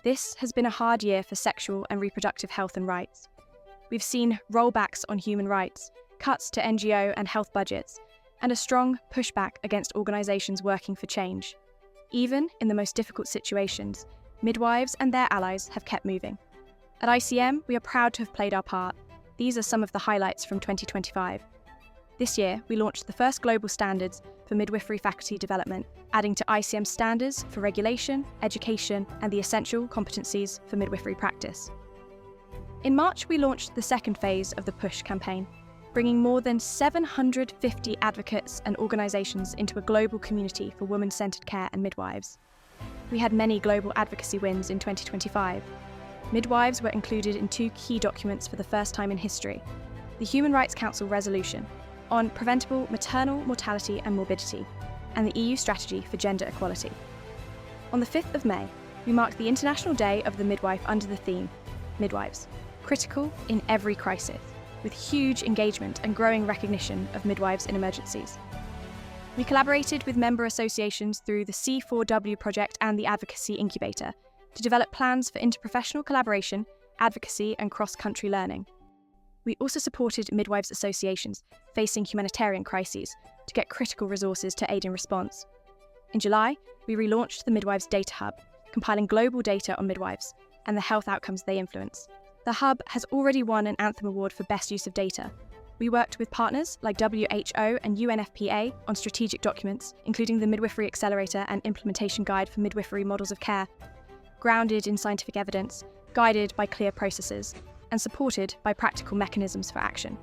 This has been a hard year for sexual and reproductive health and rights. We've seen rollbacks on human rights, cuts to NGO and health budgets, and a strong pushback against organisations working for change. Even in the most difficult situations, midwives and their allies have kept moving. At ICM, we are proud to have played our part. These are some of the highlights from 2025. This year, we launched the first global standards for midwifery faculty development, adding to ICM standards for regulation, education, and the essential competencies for midwifery practice. In March, we launched the second phase of the PUSH campaign, bringing more than 750 advocates and organisations into a global community for women-centred care and midwives. We had many global advocacy wins in 2025. Midwives were included in 2 key documents for the first time in history: the Human Rights Council resolution on preventable maternal mortality and morbidity, and the EU strategy for gender equality. On the 5th of May, we marked the International Day of the Midwife under the theme, Midwives, critical in every crisis, with huge engagement and growing recognition of midwives in emergencies. We collaborated with member associations through the C4W project and the Advocacy Incubator to develop plans for interprofessional collaboration, advocacy, and cross-country learning. We also supported midwives associations facing humanitarian crises to get critical resources to aid in response. In July, we relaunched the Midwives Data Hub, compiling global data on midwives and the health outcomes they influence. The Hub has already won an Anthem Award for Best Use of Data. We worked with partners like WHO and UNFPA on strategic documents, including the Midwifery Accelerator and Implementation Guide for Midwifery Models of Care, grounded in scientific evidence, guided by clear processes, and supported by practical mechanisms for action.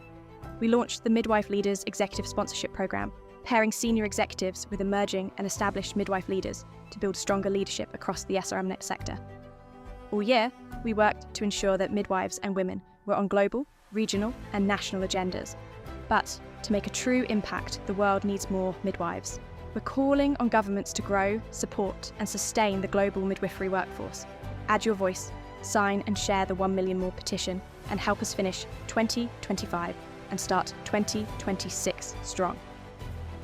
We launched the Midwife Leaders Executive Sponsorship Programme, pairing senior executives with emerging and established midwife leaders to build stronger leadership across the SRMNet sector. All year, we worked to ensure that midwives and women were on global, regional, and national agendas. But to make a true impact, the world needs more midwives. We're calling on governments to grow, support, and sustain the global midwifery workforce. Add your voice, sign and share the 1 Million More petition, and help us finish 2025 and start 2026 strong.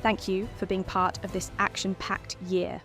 Thank you for being part of this action-packed year.